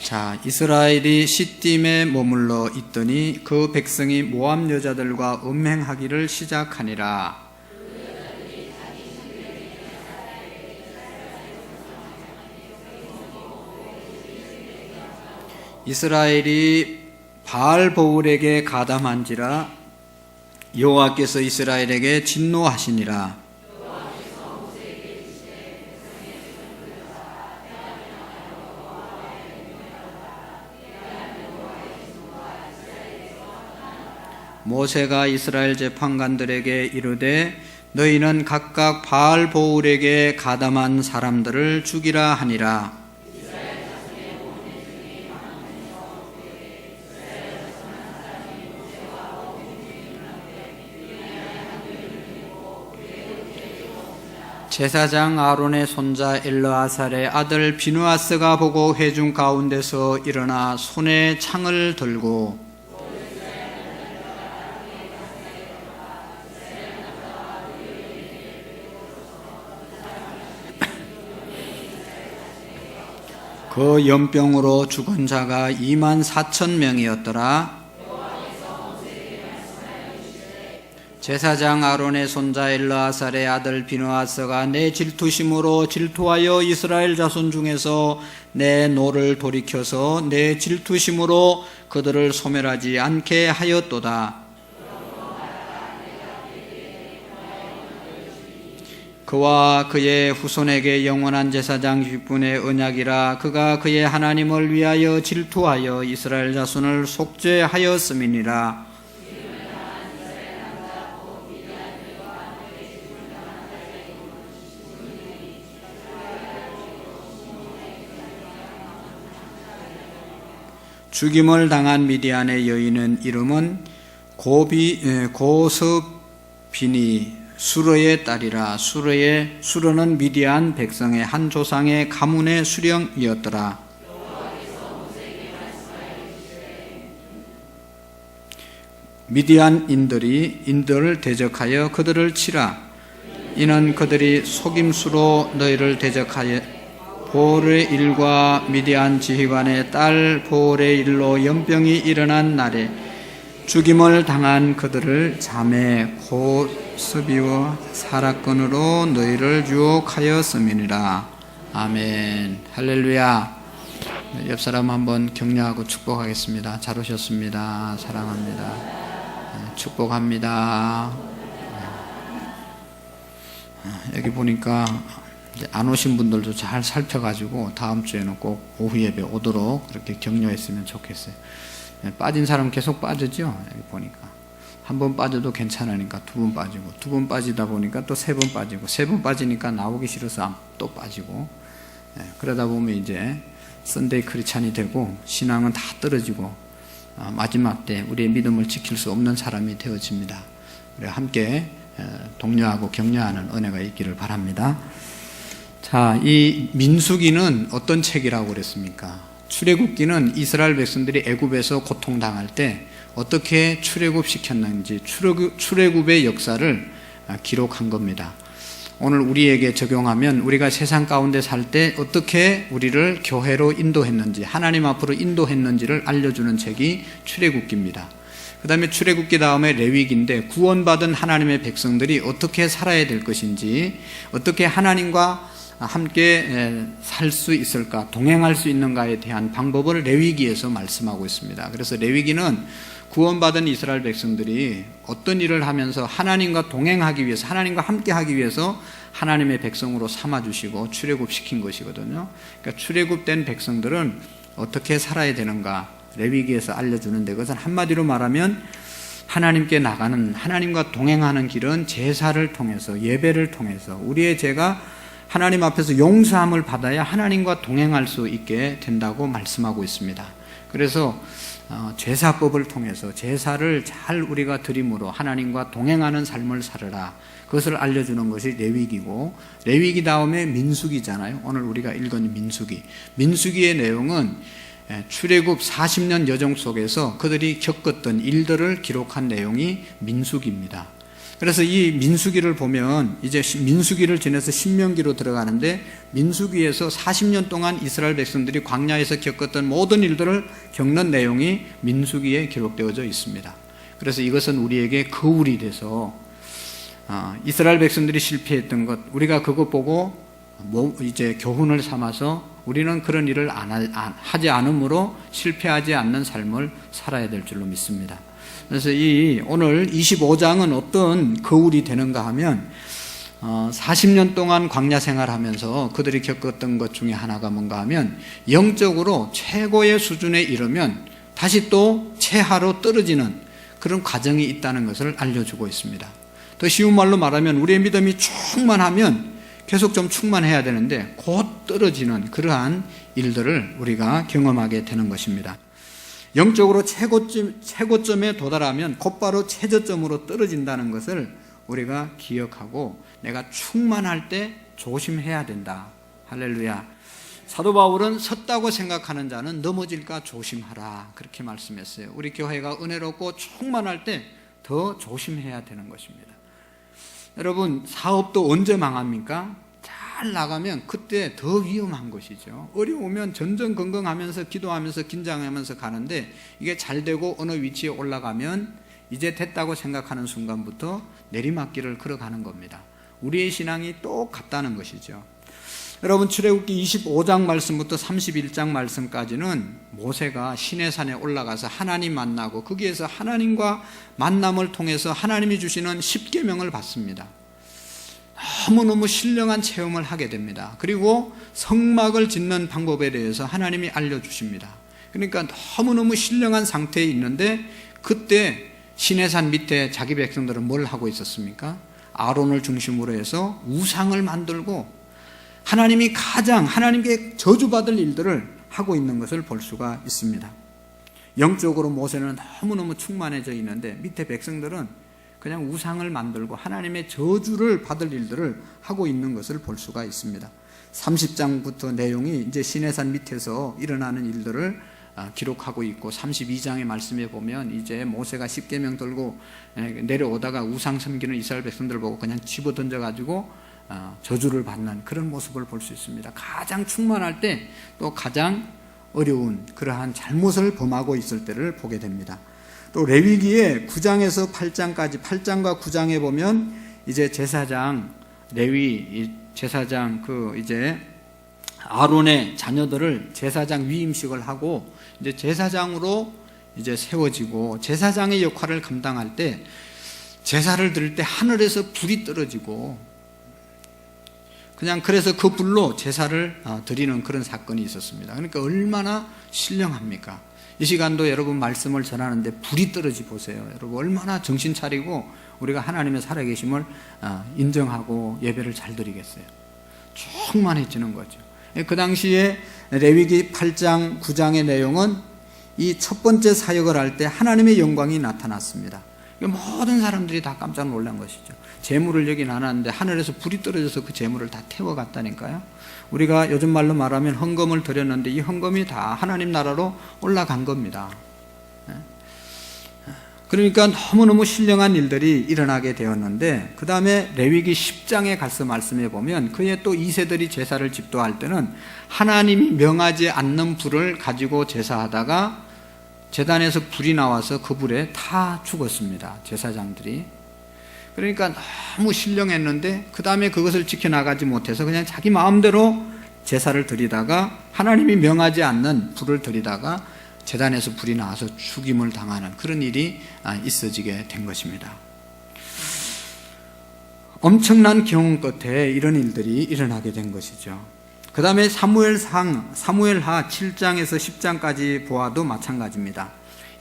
자, 이스라엘이 시딤에 머물러 있더니 그 백성이 모압 여자들과 음행하기를 시작하니라. 이스라엘이 바알보울에게 가담한지라 여호와께서 이스라엘에게 진노하시니라. 모세가 이스라엘 재판관들에게 이르되 너희는 각각 바알보울에게 가담한 사람들을 죽이라 하니라. 제사장 아론의 손자 엘르아살의 아들 비누아스가 보고 회중 가운데서 일어나 손에 창을 들고 그 연병으로 죽은 자가 24,000명이었더라. 제사장 아론의 손자 엘르아살의 아들 비누아스가 내 질투심으로 질투하여 이스라엘 자손 중에서 내 노를 돌이켜서 내 질투심으로 그들을 소멸하지 않게 하였도다. 그와 그의 후손에게 영원한 제사장 직분의 언약이라. 그가 그의 하나님을 위하여 질투하여 이스라엘 자손을 속죄하였음이니라. 죽임을 당한 미디안의 여인은 이름은 고스비니 수르의 딸이라. 수르는 미디안 백성의 한 조상의 가문의 수령이었더라. 미디안인들이 인들을 대적하여 그들을 치라. 이는 그들이 속임수로 너희를 대적하여 보올의 일과 미디안 지휘관의 딸 보올의 일로 연병이 일어난 날에 죽임을 당한 그들을 자매 고스비와 사라건으로 너희를 유혹하였음이니라. 아멘. 할렐루야. 옆 사람 한번 격려하고 축복하겠습니다. 잘 오셨습니다. 사랑합니다. 축복합니다. 여기 보니까 안 오신 분들도 잘 살펴가지고 다음 주에는 꼭 오후 예배 오도록 그렇게 격려했으면 좋겠어요. 빠진 사람 계속 빠지죠. 여기 보니까 한 번 빠져도 괜찮으니까 두 번 빠지고, 두 번 빠지다 보니까 또 세 번 빠지고, 세 번 빠지니까 나오기 싫어서 또 빠지고, 그러다 보면 이제 선데이 크리스찬이 되고 신앙은 다 떨어지고 마지막 때 우리의 믿음을 지킬 수 없는 사람이 되어집니다. 우리 함께 독려하고 격려하는 은혜가 있기를 바랍니다. 자, 이 민수기는 어떤 책이라고 그랬습니까? 출애굽기는 이스라엘 백성들이 애굽에서 고통당할 때 어떻게 출애굽시켰는지 출애굽의 역사를 기록한 겁니다. 오늘 우리에게 적용하면 우리가 세상 가운데 살 때 어떻게 우리를 교회로 인도했는지, 하나님 앞으로 인도했는지를 알려주는 책이 출애굽기입니다. 그 다음에 출애굽기 다음에 레위기인데 구원받은 하나님의 백성들이 어떻게 살아야 될 것인지, 어떻게 하나님과 함께 살 수 있을까, 동행할 수 있는가에 대한 방법을 레위기에서 말씀하고 있습니다. 그래서 레위기는 구원받은 이스라엘 백성들이 어떤 일을 하면서 하나님과 동행하기 위해서, 하나님과 함께 하기 위해서 하나님의 백성으로 삼아주시고 출애굽시킨 것이거든요. 그러니까 출애굽된 백성들은 어떻게 살아야 되는가 레위기에서 알려주는데, 그것은 한마디로 말하면 하나님께 나가는, 하나님과 동행하는 길은 제사를 통해서, 예배를 통해서 우리의 죄가 하나님 앞에서 용서함을 받아야 하나님과 동행할 수 있게 된다고 말씀하고 있습니다. 그래서 제사법을 통해서 제사를 잘 우리가 드림으로 하나님과 동행하는 삶을 살아라, 그것을 알려주는 것이 레위기고, 레위기 다음에 민수기잖아요. 오늘 우리가 읽은 민수기. 민수기의 내용은 출애굽 40년 여정 속에서 그들이 겪었던 일들을 기록한 내용이 민수기입니다. 그래서 이 민수기를 보면 이제 민수기를 지나서 신명기로 들어가는데, 민수기에서 40년 동안 이스라엘 백성들이 광야에서 겪었던 모든 일들을 겪는 내용이 민수기에 기록되어져 있습니다. 그래서 이것은 우리에게 거울이 돼서 이스라엘 백성들이 실패했던 것, 우리가 그것 보고 이제 교훈을 삼아서 우리는 그런 일을 하지 않으므로 실패하지 않는 삶을 살아야 될 줄로 믿습니다. 그래서 오늘 25장은 어떤 거울이 되는가 하면 40년 동안 광야 생활하면서 그들이 겪었던 것 중에 하나가 뭔가 하면, 영적으로 최고의 수준에 이르면 다시 또 최하로 떨어지는 그런 과정이 있다는 것을 알려주고 있습니다. 더 쉬운 말로 말하면 우리의 믿음이 충만하면 계속 좀 충만해야 되는데 곧 떨어지는 그러한 일들을 우리가 경험하게 되는 것입니다. 영적으로 최고점에 도달하면 곧바로 최저점으로 떨어진다는 것을 우리가 기억하고 내가 충만할 때 조심해야 된다. 할렐루야. 사도 바울은 섰다고 생각하는 자는 넘어질까 조심하라, 그렇게 말씀했어요. 우리 교회가 은혜롭고 충만할 때 더 조심해야 되는 것입니다. 여러분, 사업도 언제 망합니까? 잘 나가면 그때 더 위험한 것이죠. 어려우면 전전긍긍하면서 기도하면서 긴장하면서 가는데, 이게 잘 되고 어느 위치에 올라가면 이제 됐다고 생각하는 순간부터 내리막길을 걸어가는 겁니다. 우리의 신앙이 똑같다는 것이죠. 여러분, 출애굽기 25장 말씀부터 31장 말씀까지는 모세가 시내산에 올라가서 하나님 만나고 거기에서 하나님과 만남을 통해서 하나님이 주시는 10계명을 받습니다. 너무너무 신령한 체험을 하게 됩니다. 그리고 성막을 짓는 방법에 대해서 하나님이 알려주십니다. 그러니까 너무너무 신령한 상태에 있는데, 그때 시내산 밑에 자기 백성들은 뭘 하고 있었습니까? 아론을 중심으로 해서 우상을 만들고 하나님이 가장 하나님께 저주받을 일들을 하고 있는 것을 볼 수가 있습니다. 영적으로 모세는 너무너무 충만해져 있는데 밑에 백성들은 그냥 우상을 만들고 하나님의 저주를 받을 일들을 하고 있는 것을 볼 수가 있습니다. 30장부터 내용이 이제 시내산 밑에서 일어나는 일들을 기록하고 있고, 32장의 말씀에 보면 이제 모세가 10계명 들고 내려오다가 우상 섬기는 이스라엘 백성들을 보고 그냥 집어 던져가지고 저주를 받는 그런 모습을 볼 수 있습니다. 가장 충만할 때 또 가장 어려운 그러한 잘못을 범하고 있을 때를 보게 됩니다. 또 레위기에 9장에서 8장까지 8장과 9장에 보면 이제 제사장 레위 제사장 이제 아론의 자녀들을 제사장 위임식을 하고 이제 제사장으로 이제 세워지고, 제사장의 역할을 감당할 때 제사를 드릴 때 하늘에서 불이 떨어지고 그냥 그래서 그 불로 제사를 드리는 그런 사건이 있었습니다. 그러니까 얼마나 신령합니까? 이 시간도 여러분 말씀을 전하는데 불이 떨어지 보세요. 여러분 얼마나 정신 차리고 우리가 하나님의 살아계심을 인정하고 예배를 잘 드리겠어요. 충만해지는 거죠. 그 당시에 레위기 8장 9장의 내용은 이 첫 번째 사역을 할 때 하나님의 영광이 나타났습니다. 모든 사람들이 다 깜짝 놀란 것이죠. 재물을 여기 나눴는데 하늘에서 불이 떨어져서 그 재물을 다 태워갔다니까요. 우리가 요즘 말로 말하면 헌금을 드렸는데 이 헌금이 다 하나님 나라로 올라간 겁니다. 그러니까 너무너무 신령한 일들이 일어나게 되었는데, 그 다음에 레위기 10장에 가서 말씀해 보면 그의 또 2세들이 제사를 집도할 때는 하나님이 명하지 않는 불을 가지고 제사하다가 제단에서 불이 나와서 그 불에 다 죽었습니다. 제사장들이. 그러니까 너무 신령했는데 그 다음에 그것을 지켜나가지 못해서 그냥 자기 마음대로 제사를 드리다가 하나님이 명하지 않는 불을 드리다가 제단에서 불이 나와서 죽임을 당하는 그런 일이 있어지게 된 것입니다. 엄청난 경험 끝에 이런 일들이 일어나게 된 것이죠. 그 다음에 사무엘하 7장에서 10장까지 보아도 마찬가지입니다.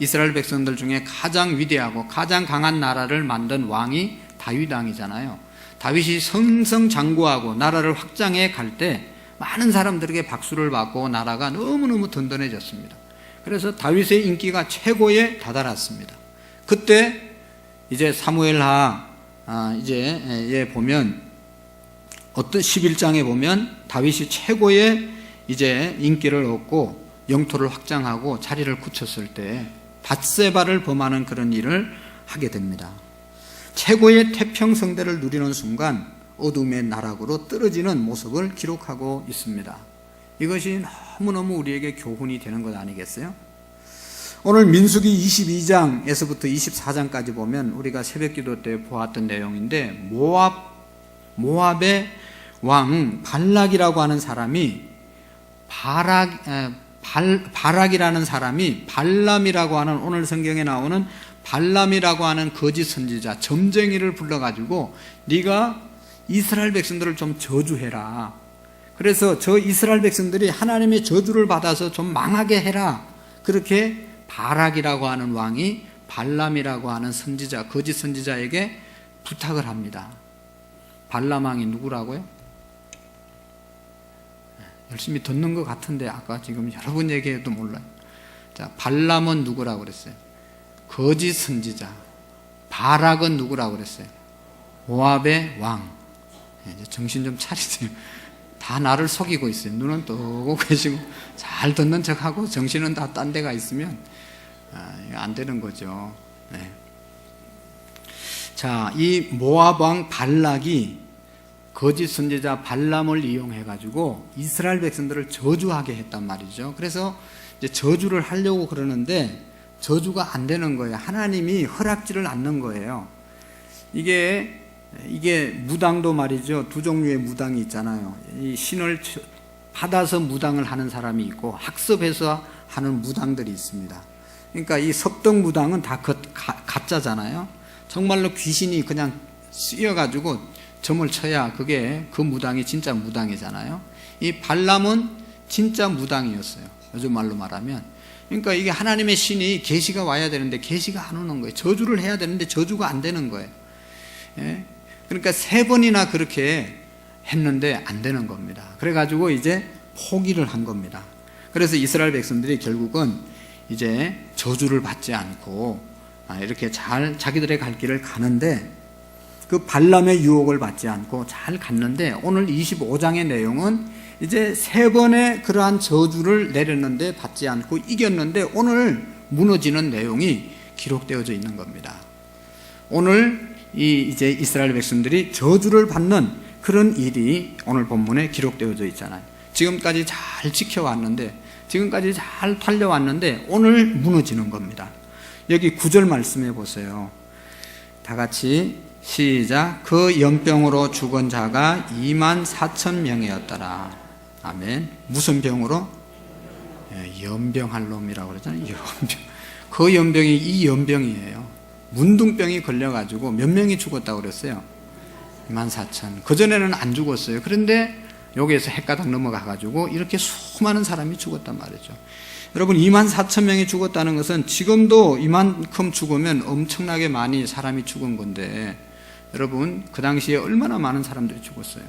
이스라엘 백성들 중에 가장 위대하고 가장 강한 나라를 만든 왕이 다윗 왕이잖아요. 다윗이 승승장구하고 나라를 확장해 갈 때 많은 사람들에게 박수를 받고 나라가 너무너무 든든해졌습니다. 그래서 다윗의 인기가 최고에 다다랐습니다. 그때 이제 사무엘하 이제 보면 어떤 11장에 보면 다윗이 최고의 이제 인기를 얻고 영토를 확장하고 자리를 굳혔을 때 밧세바를 범하는 그런 일을 하게 됩니다. 최고의 태평성대를 누리는 순간 어둠의 나락으로 떨어지는 모습을 기록하고 있습니다. 이것이 너무너무 우리에게 교훈이 되는 것 아니겠어요? 오늘 민수기 22장에서부터 24장까지 보면 우리가 새벽기도 때 보았던 내용인데 모압의 왕 발락이라고 하는 사람이 바락이라는 사람이 발람이라고 하는, 오늘 성경에 나오는 발람이라고 하는 거짓 선지자 점쟁이를 불러가지고 네가 이스라엘 백성들을 좀 저주해라. 그래서 저 이스라엘 백성들이 하나님의 저주를 받아서 좀 망하게 해라. 그렇게 바락이라고 하는 왕이 발람이라고 하는 선지자, 거짓 선지자에게 부탁을 합니다. 발람 왕이 누구라고요? 열심히 듣는 것 같은데 아까 지금 여러분 얘기해도 몰라요. 자, 발람은 누구라고 그랬어요? 거짓 선지자. 바락은 누구라고 그랬어요? 모압의 왕. 이제 정신 좀 차리세요. 다 나를 속이고 있어요. 눈은 뜨고 계시고 잘 듣는 척하고 정신은 다 딴 데가 있으면 안 되는 거죠. 네. 자, 이 모압 왕 발락이 거짓 선지자 발람을 이용해 가지고 이스라엘 백성들을 저주하게 했단 말이죠. 그래서 이제 저주를 하려고 그러는데 저주가 안 되는 거예요. 하나님이 허락지를 않는 거예요. 이게 무당도 말이죠. 두 종류의 무당이 있잖아요. 이 신을 받아서 무당을 하는 사람이 있고 학습해서 하는 무당들이 있습니다. 그러니까 이 섭동 무당은 다 가짜잖아요. 정말로 귀신이 그냥 쓰여가지고 점을 쳐야 그게 그 무당이 진짜 무당이잖아요. 이 발람은 진짜 무당이었어요. 요즘 말로 말하면. 그러니까 이게 하나님의 신이 계시가 와야 되는데 계시가 안 오는 거예요. 저주를 해야 되는데 저주가 안 되는 거예요. 예? 그러니까 3번이나 그렇게 했는데 안 되는 겁니다. 그래가지고 이제 포기를 한 겁니다. 그래서 이스라엘 백성들이 결국은 이제 저주를 받지 않고 이렇게 잘 자기들의 갈 길을 가는데 그 발람의 유혹을 받지 않고 잘 갔는데 오늘 25장의 내용은 이제 3번의 그러한 저주를 내렸는데 받지 않고 이겼는데 오늘 무너지는 내용이 기록되어져 있는 겁니다. 오늘 이제 이스라엘 백성들이 저주를 받는 그런 일이 오늘 본문에 기록되어져 있잖아요. 지금까지 잘 지켜왔는데, 지금까지 잘 달려왔는데 오늘 무너지는 겁니다. 여기 9절 말씀해 보세요. 다 같이 시작. 그 연병으로 죽은 자가 24,000명이었더라. 아멘. 무슨 병으로? 연병할 놈이라고 그러잖아요. 연병. 그 연병이 이 연병이에요. 문둥병이 걸려가지고 몇 명이 죽었다고 그랬어요? 24,000. 그전에는 안 죽었어요. 그런데 여기에서 헷가닥 넘어가가지고 이렇게 수많은 사람이 죽었단 말이죠. 여러분 24,000명이 죽었다는 것은 지금도 이만큼 죽으면 엄청나게 많이 사람이 죽은 건데 여러분 그 당시에 얼마나 많은 사람들이 죽었어요.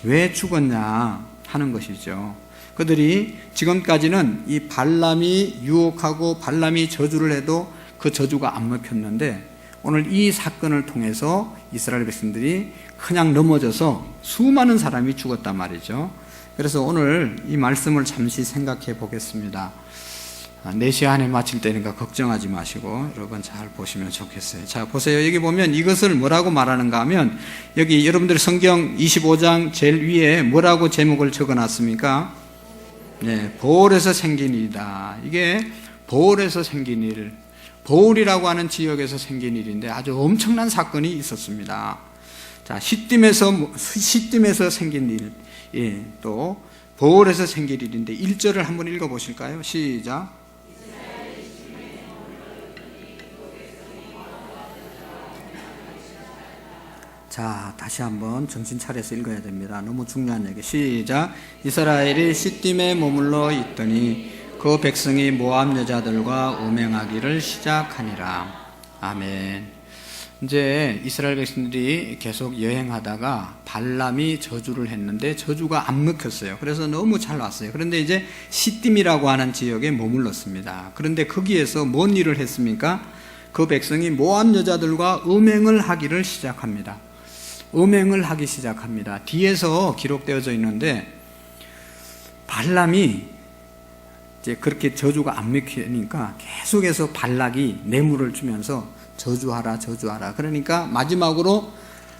왜 죽었냐 하는 것이죠. 그들이 지금까지는 이 발람이 유혹하고 발람이 저주를 해도 그 저주가 안 먹혔는데 오늘 이 사건을 통해서 이스라엘 백성들이 그냥 넘어져서 수많은 사람이 죽었단 말이죠. 그래서 오늘 이 말씀을 잠시 생각해 보겠습니다. 4시 안에 마칠 때니까 걱정하지 마시고 여러분 잘 보시면 좋겠어요. 자, 보세요. 여기 보면 이것을 뭐라고 말하는가 하면 여기 여러분들 성경 25장 제일 위에 뭐라고 제목을 적어 놨습니까? 네, 보홀에서 생긴 일이다. 이게 보홀에서 생긴 일, 보홀이라고 하는 지역에서 생긴 일인데 아주 엄청난 사건이 있었습니다. 자, 시딤에서 생긴 일, 예, 또 보홀에서 생긴 일인데 1절을 한번 읽어 보실까요? 시작. 자, 다시 한번 정신 차려서 읽어야 됩니다. 너무 중요한 얘기. 시작. 이스라엘이 시딤에 머물러 있더니 그 백성이 모압 여자들과 음행하기를 시작하니라. 아멘. 이제 이스라엘 백성들이 계속 여행하다가 발람이 저주를 했는데 저주가 안 먹혔어요. 그래서 너무 잘 왔어요. 그런데 이제 시딤이라고 하는 지역에 머물렀습니다. 그런데 거기에서 뭔 일을 했습니까? 그 백성이 모압 여자들과 음행을 하기를 시작합니다. 음행을 하기 시작합니다. 뒤에서 기록되어져 있는데 발람이 이제 그렇게 저주가 안 먹히니까 계속해서 발락이 뇌물을 주면서 저주하라, 저주하라. 그러니까 마지막으로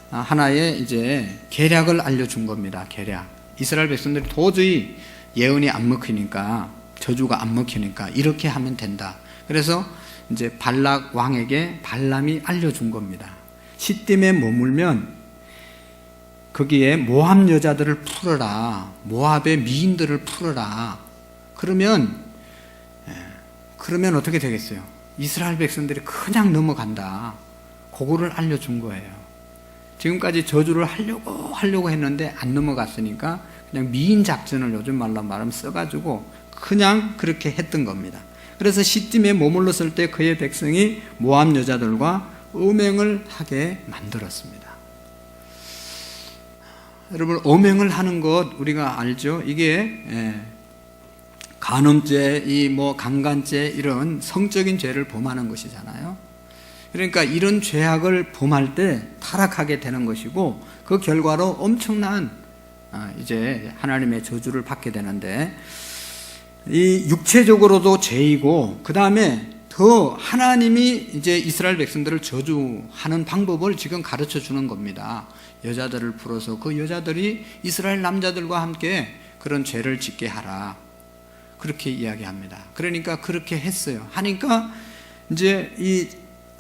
하나의 이제 계략을 알려준 겁니다. 계략. 이스라엘 백성들이 도저히 예언이 안 먹히니까, 저주가 안 먹히니까 이렇게 하면 된다. 그래서 이제 발락 왕에게 발람이 알려준 겁니다. 시딤에 머물면 거기에 모압 여자들을 풀어라. 모압의 미인들을 풀어라. 그러면 어떻게 되겠어요? 이스라엘 백성들이 그냥 넘어간다. 그거를 알려준 거예요. 지금까지 저주를 하려고 했는데 안 넘어갔으니까 그냥 미인 작전을 요즘 말로 말하면 써가지고 그냥 그렇게 했던 겁니다. 그래서 시딤에 머물렀을 때 그의 백성이 모압 여자들과 음행을 하게 만들었습니다. 여러분, 음행을 하는 것 우리가 알죠? 이게 간음죄, 강간죄 이런 성적인 죄를 범하는 것이잖아요. 그러니까 이런 죄악을 범할 때 타락하게 되는 것이고, 그 결과로 엄청난 이제 하나님의 저주를 받게 되는데, 이 육체적으로도 죄이고, 그 다음에 더 하나님이 이제 이스라엘 백성들을 저주하는 방법을 지금 가르쳐 주는 겁니다. 여자들을 풀어서 그 여자들이 이스라엘 남자들과 함께 그런 죄를 짓게 하라. 그렇게 이야기합니다. 그러니까 그렇게 했어요. 하니까 이제 이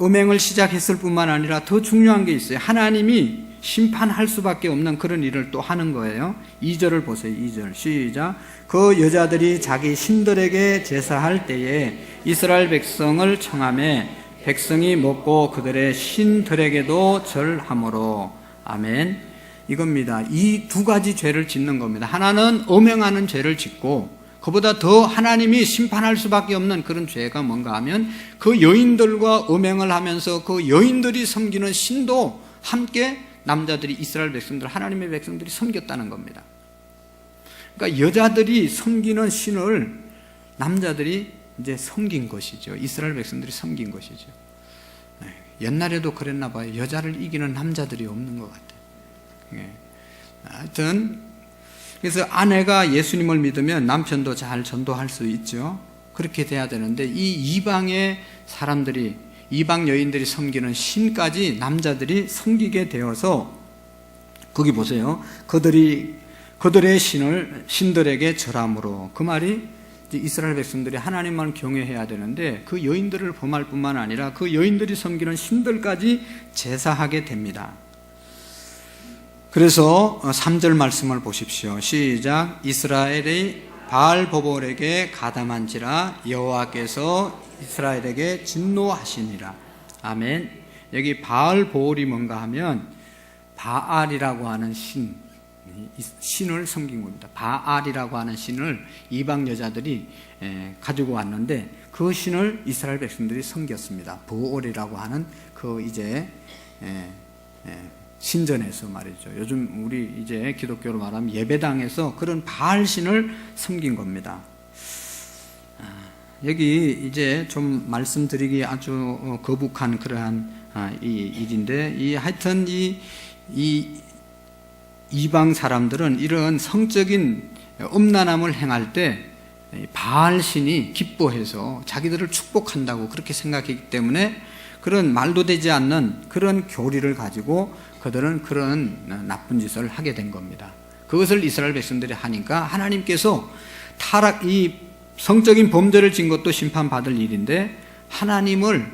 음행을 시작했을 뿐만 아니라 더 중요한 게 있어요. 하나님이 심판할 수밖에 없는 그런 일을 또 하는 거예요. 2절을 보세요. 2절 시작. 그 여자들이 자기 신들에게 제사할 때에 이스라엘 백성을 청하매 백성이 먹고 그들의 신들에게도 절하므로. 아멘. 이겁니다. 이 두 가지 죄를 짓는 겁니다. 하나는 음행하는 죄를 짓고, 그보다 더 하나님이 심판할 수밖에 없는 그런 죄가 뭔가 하면 그 여인들과 음행을 하면서 그 여인들이 섬기는 신도 함께 남자들이, 이스라엘 백성들, 하나님의 백성들이 섬겼다는 겁니다. 그러니까 여자들이 섬기는 신을 남자들이 이제 섬긴 것이죠. 이스라엘 백성들이 섬긴 것이죠. 옛날에도 그랬나 봐요. 여자를 이기는 남자들이 없는 것 같아요. 하여튼 그래서 아내가 예수님을 믿으면 남편도 잘 전도할 수 있죠. 그렇게 돼야 되는데, 이 이방의 사람들이, 이방 여인들이 섬기는 신까지 남자들이 섬기게 되어서, 거기 보세요. 그들의 신들에게 절함으로. 그 말이 이스라엘 백성들이 하나님만 경외해야 되는데 그 여인들을 범할 뿐만 아니라 그 여인들이 섬기는 신들까지 제사하게 됩니다. 그래서 3절 말씀을 보십시오. 시작. 이스라엘이 바알보볼에게 가담한지라 여호와께서 이스라엘에게 진노하시니라. 아멘. 여기 바알보볼이 뭔가 하면 바알이라고 하는 신을 섬긴 겁니다. 바알이라고 하는 신을 이방 여자들이 가지고 왔는데 그 신을 이스라엘 백성들이 섬겼습니다. 보올이라고 하는 그 이제 신전에서 말이죠. 요즘 우리 이제 기독교로 말하면 예배당에서 그런 바알 신을 섬긴 겁니다. 여기 이제 좀 말씀드리기 아주 거북한 그러한 이 일인데, 하여튼 이 이방 사람들은 이런 성적인 음란함을 행할 때 바알 신이 기뻐해서 자기들을 축복한다고 그렇게 생각했기 때문에 그런 말도 되지 않는 그런 교리를 가지고 그들은 그런 나쁜 짓을 하게 된 겁니다. 그것을 이스라엘 백성들이 하니까 하나님께서 이 성적인 범죄를 진 것도 심판받을 일인데, 하나님을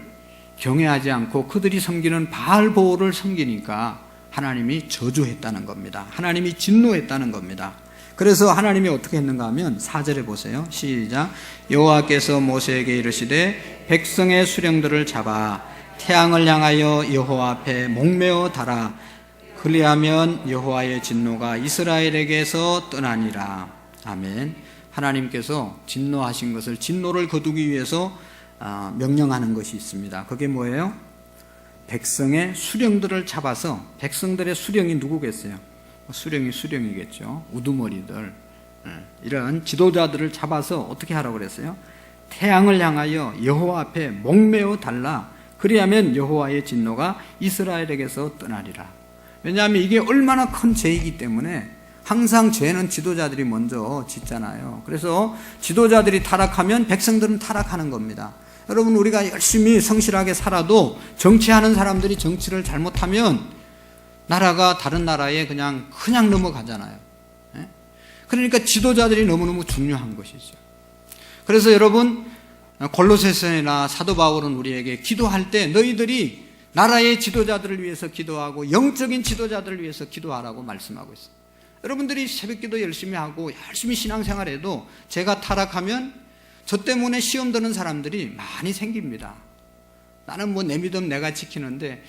경외하지 않고 그들이 섬기는 바알보올을 섬기니까 하나님이 저주했다는 겁니다. 하나님이 진노했다는 겁니다. 그래서 하나님이 어떻게 했는가 하면 4절에 보세요. 시작. 여호와께서 모세에게 이르시되 백성의 수령들을 잡아 태양을 향하여 여호와 앞에 목매어 달아. 그리하면 여호와의 진노가 이스라엘에게서 떠나니라. 아멘. 하나님께서 진노하신 것을, 진노를 거두기 위해서 명령하는 것이 있습니다. 그게 뭐예요? 백성의 수령들을 잡아서, 백성들의 수령이 누구겠어요? 수령이겠죠. 우두머리들, 이런 지도자들을 잡아서 어떻게 하라고 그랬어요? 태양을 향하여 여호와 앞에 목매어 달라. 그리하면 여호와의 진노가 이스라엘에게서 떠나리라. 왜냐하면 이게 얼마나 큰 죄이기 때문에 항상 죄는 지도자들이 먼저 짓잖아요. 그래서 지도자들이 타락하면 백성들은 타락하는 겁니다. 여러분, 우리가 열심히 성실하게 살아도 정치하는 사람들이 정치를 잘못하면 나라가 다른 나라에 그냥 넘어가잖아요. 그러니까 지도자들이 너무너무 중요한 것이죠. 그래서 여러분, 골로새서나 사도 바울은 우리에게 기도할 때 너희들이 나라의 지도자들을 위해서 기도하고 영적인 지도자들을 위해서 기도하라고 말씀하고 있어요. 여러분들이 새벽기도 열심히 하고 열심히 신앙생활해도 제가 타락하면 저 때문에 시험 드는 사람들이 많이 생깁니다. 나는 내 믿음 내가 지키는데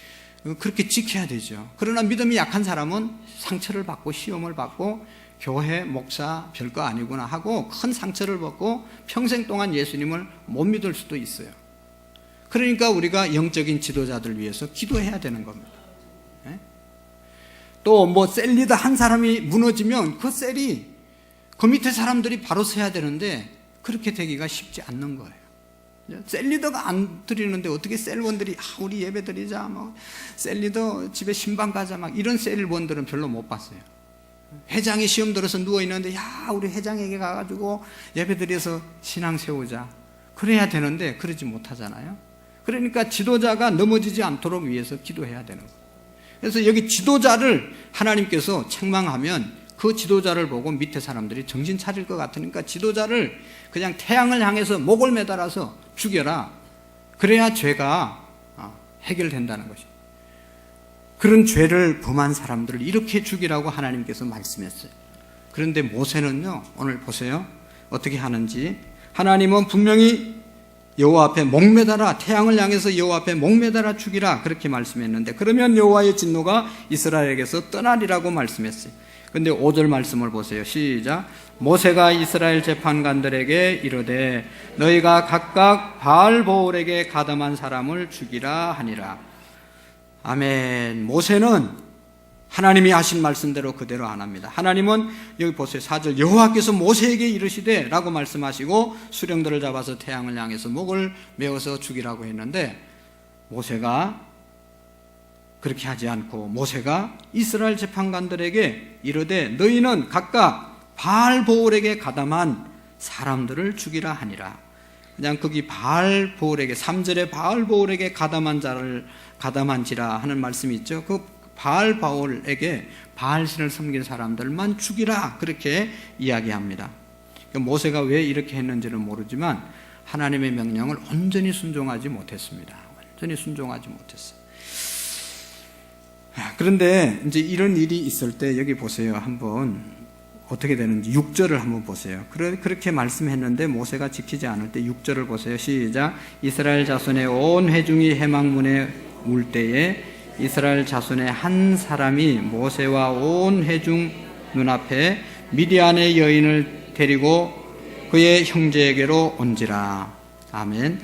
그렇게 지켜야 되죠. 그러나 믿음이 약한 사람은 상처를 받고 시험을 받고 교회, 목사 별거 아니구나 하고 큰 상처를 받고 평생 동안 예수님을 못 믿을 수도 있어요. 그러니까 우리가 영적인 지도자들 위해서 기도해야 되는 겁니다. 또 셀 리더 한 사람이 무너지면 그 셀이 그 밑에 사람들이 바로 서야 되는데 그렇게 되기가 쉽지 않는 거예요. 셀 리더가 안 드리는데 어떻게 셀원들이 우리 예배 드리자, 셀 리더 집에 신방 가자, 이런 셀원들은 별로 못 봤어요. 회장이 시험 들어서 누워있는데 우리 회장에게 가가지고 예배 드려서 신앙 세우자, 그래야 되는데 그러지 못하잖아요. 그러니까 지도자가 넘어지지 않도록 위해서 기도해야 되는 거예요. 그래서 여기 지도자를 하나님께서 책망하면 그 지도자를 보고 밑에 사람들이 정신 차릴 것 같으니까 지도자를 그냥 태양을 향해서 목을 매달아서 죽여라. 그래야 죄가 해결된다는 것이죠. 그런 죄를 범한 사람들을 이렇게 죽이라고 하나님께서 말씀했어요. 그런데 모세는요, 오늘 보세요. 어떻게 하는지. 하나님은 분명히 여호와 앞에 목매달아, 태양을 향해서 여호와 앞에 목매달아 죽이라, 그렇게 말씀했는데, 그러면 여호와의 진노가 이스라엘에게서 떠나리라고 말씀했어요. 근데 5절 말씀을 보세요. 시작. 모세가 이스라엘 재판관들에게 이르되 너희가 각각 바알보올에게 가담한 사람을 죽이라 하니라. 아멘. 모세는 하나님이 하신 말씀대로 그대로 안 합니다. 하나님은 여기 보세요. 4절 여호와께서 모세에게 이르시되 라고 말씀하시고 수령들을 잡아서 태양을 향해서 목을 메어서 죽이라고 했는데, 모세가 그렇게 하지 않고 모세가 이스라엘 재판관들에게 이르되 너희는 각각 바알보올에게 가담한 사람들을 죽이라 하니라. 그냥 거기 바알보올에게, 3절에 바알보올에게 가담한지라 하는 말씀이 있죠. 그 바알보올에게 바알신을 섬긴 사람들만 죽이라, 그렇게 이야기합니다. 모세가 왜 이렇게 했는지는 모르지만 하나님의 명령을 온전히 순종하지 못했습니다. 완전히 순종하지 못했어요. 그런데 이제 이런 일이 있을 때 여기 보세요. 한번 어떻게 되는지 6절을 한번 보세요. 그렇게 말씀했는데 모세가 지키지 않을 때 6절을 보세요. 시작. 이스라엘 자손의 온 회중이 해망문에 울 때에 이스라엘 자손의 한 사람이 모세와 온 회중 눈앞에 미디안의 여인을 데리고 그의 형제에게로 온지라. 아멘.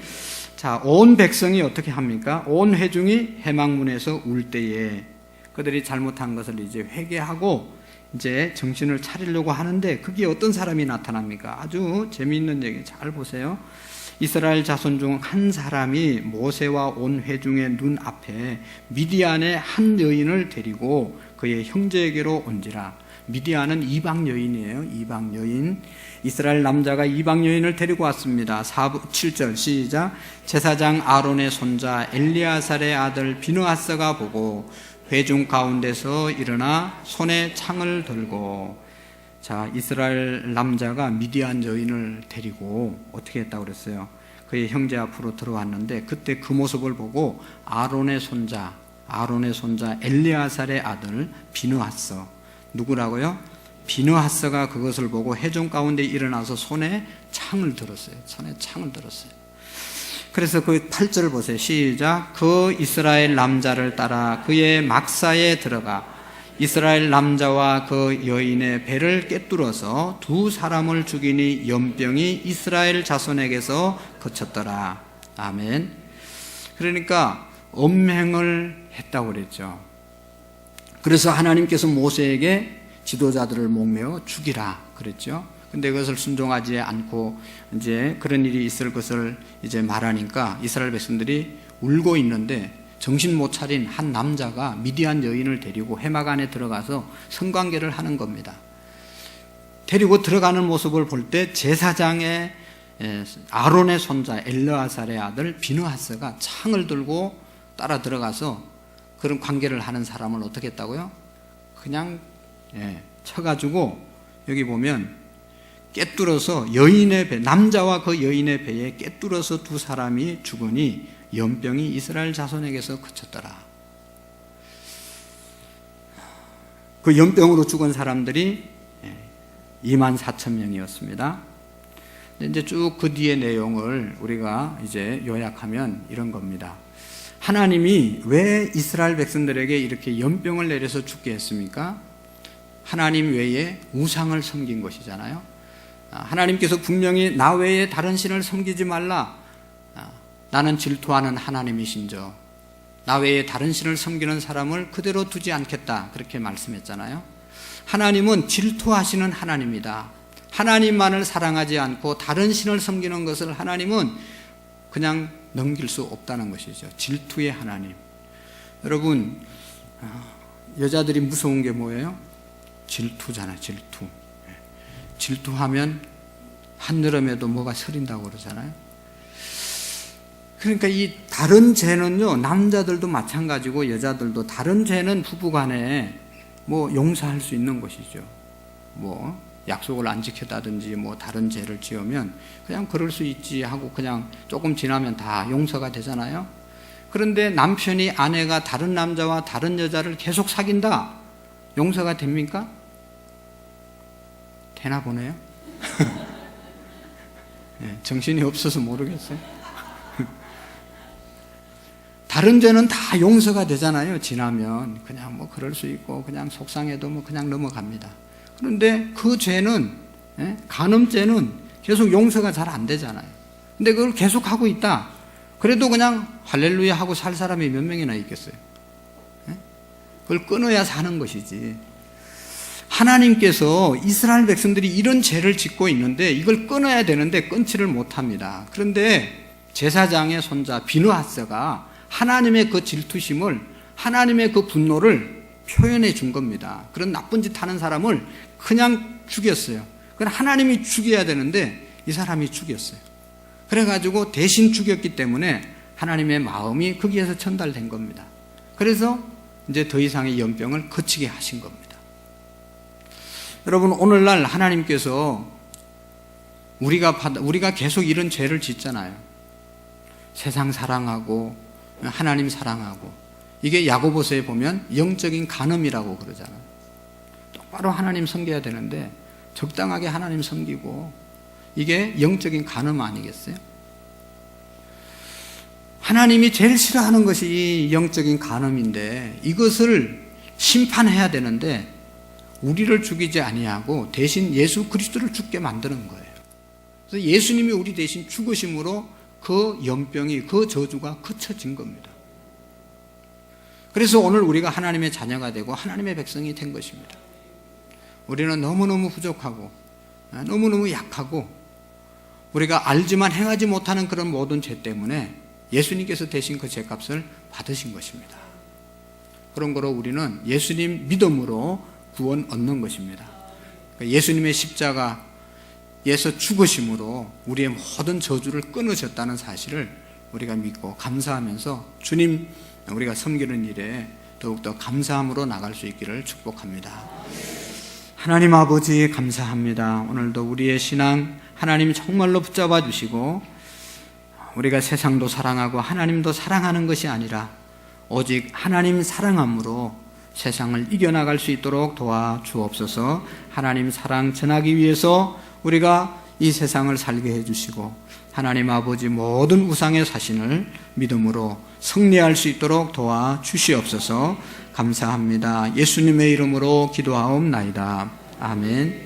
자, 온 백성이 어떻게 합니까? 온 회중이 해망문에서 울 때에 그들이 잘못한 것을 이제 회개하고 이제 정신을 차리려고 하는데, 그게 어떤 사람이 나타납니까? 아주 재미있는 얘기 잘 보세요. 이스라엘 자손 중 한 사람이 모세와 온 회중의 눈 앞에 미디안의 한 여인을 데리고 그의 형제에게로 온지라. 미디안은 이방 여인이에요. 이방 여인. 이스라엘 남자가 이방 여인을 데리고 왔습니다. 7절 시작. 제사장 아론의 손자 엘리아살의 아들 비느하스가 보고 회중 가운데서 일어나 손에 창을 들고. 자, 이스라엘 남자가 미디안 여인을 데리고 어떻게 했다고 그랬어요? 그의 형제 앞으로 들어왔는데, 그때 그 모습을 보고 아론의 손자 엘리아살의 아들 비느하스, 누구라고요? 비느하스가 그것을 보고 회중 가운데 일어나서 손에 창을 들었어요. 손에 창을 들었어요. 그래서 그 8절을 보세요. 시작. 그 이스라엘 남자를 따라 그의 막사에 들어가 이스라엘 남자와 그 여인의 배를 꿰뚫어서 두 사람을 죽이니 연병이 이스라엘 자손에게서 그쳤더라. 아멘. 그러니까 엄행을 했다고 그랬죠. 그래서 하나님께서 모세에게 지도자들을 목매어 죽이라 그랬죠. 근데 그것을 순종하지 않고 이제 그런 일이 있을 것을 이제 말하니까 이스라엘 백성들이 울고 있는데, 정신 못 차린 한 남자가 미디안 여인을 데리고 회막 안에 들어가서 성관계를 하는 겁니다. 데리고 들어가는 모습을 볼 때 제사장의 아론의 손자 엘르아살의 아들 비느하스가 창을 들고 따라 들어가서 그런 관계를 하는 사람을 어떻게 했다고요? 그냥 쳐가지고 여기 보면 꿰뚫어서 여인의 배, 남자와 그 여인의 배에 꿰뚫어서 두 사람이 죽으니 연병이 이스라엘 자손에게서 그쳤더라. 그 연병으로 죽은 사람들이 24,000명이었습니다. 이제 쭉 그 뒤의 내용을 우리가 이제 요약하면 이런 겁니다. 하나님이 왜 이스라엘 백성들에게 이렇게 연병을 내려서 죽게 했습니까? 하나님 외에 우상을 섬긴 것이잖아요. 하나님께서 분명히 나 외에 다른 신을 섬기지 말라. 나는 질투하는 하나님이신저 나 외에 다른 신을 섬기는 사람을 그대로 두지 않겠다. 그렇게 말씀했잖아요. 하나님은 질투하시는 하나님이다. 하나님만을 사랑하지 않고 다른 신을 섬기는 것을 하나님은 그냥 넘길 수 없다는 것이죠. 질투의 하나님. 여러분, 여자들이 무서운 게 뭐예요? 질투잖아요. 질투. 질투하면 한여름에도 뭐가 서린다고 그러잖아요. 그러니까 이 다른 죄는요, 남자들도 마찬가지고 여자들도 다른 죄는 부부간에 뭐 용서할 수 있는 것이죠. 뭐 약속을 안 지켰다든지 뭐 다른 죄를 지으면 그냥 그럴 수 있지 하고 그냥 조금 지나면 다 용서가 되잖아요. 그런데 남편이 아내가 다른 남자와 다른 여자를 계속 사귄다, 용서가 됩니까? 되나 보네요. 정신이 없어서 모르겠어요. 다른 죄는 다 용서가 되잖아요. 지나면 그냥 뭐 그럴 수 있고 그냥 속상해도 뭐 그냥 넘어갑니다. 그런데 그 죄는, 간음죄는 계속 용서가 잘 안 되잖아요. 근데 그걸 계속 하고 있다. 그래도 그냥 할렐루야 하고 살 사람이 몇 명이나 있겠어요? 그걸 끊어야 사는 것이지. 하나님께서 이스라엘 백성들이 이런 죄를 짓고 있는데 이걸 끊어야 되는데 끊지를 못합니다. 그런데 제사장의 손자 비느하스가 하나님의 그 질투심을, 하나님의 그 분노를 표현해 준 겁니다. 그런 나쁜 짓 하는 사람을 그냥 죽였어요. 그건 하나님이 죽여야 되는데 이 사람이 죽였어요. 그래가지고 대신 죽였기 때문에 하나님의 마음이 거기에서 전달된 겁니다. 그래서 이제 더 이상의 연병을 거치게 하신 겁니다. 여러분, 오늘날 하나님께서 우리가 계속 이런 죄를 짓잖아요. 세상 사랑하고 하나님 사랑하고, 이게 야고보서에 보면 영적인 간음이라고 그러잖아요. 똑바로 하나님 섬겨야 되는데 적당하게 하나님 섬기고, 이게 영적인 간음 아니겠어요? 하나님이 제일 싫어하는 것이 영적인 간음인데 이것을 심판해야 되는데 우리를 죽이지 아니하고 대신 예수 그리스도를 죽게 만드는 거예요. 그래서 예수님이 우리 대신 죽으심으로 그 연병이, 그 저주가 그쳐진 겁니다. 그래서 오늘 우리가 하나님의 자녀가 되고 하나님의 백성이 된 것입니다. 우리는 너무너무 부족하고 너무너무 약하고 우리가 알지만 행하지 못하는 그런 모든 죄 때문에 예수님께서 대신 그 죄값을 받으신 것입니다. 그런 거로 우리는 예수님 믿음으로 구원 얻는 것입니다. 예수님의 십자가에서 죽으심으로 우리의 모든 저주를 끊으셨다는 사실을 우리가 믿고 감사하면서 주님 우리가 섬기는 일에 더욱더 감사함으로 나갈 수 있기를 축복합니다. 하나님 아버지 감사합니다. 오늘도 우리의 신앙 하나님 정말로 붙잡아 주시고 우리가 세상도 사랑하고 하나님도 사랑하는 것이 아니라 오직 하나님 사랑함으로 세상을 이겨나갈 수 있도록 도와주옵소서. 하나님 사랑 전하기 위해서 우리가 이 세상을 살게 해주시고 하나님 아버지 모든 우상의 사신을 믿음으로 승리할 수 있도록 도와주시옵소서. 감사합니다. 예수님의 이름으로 기도하옵나이다. 아멘.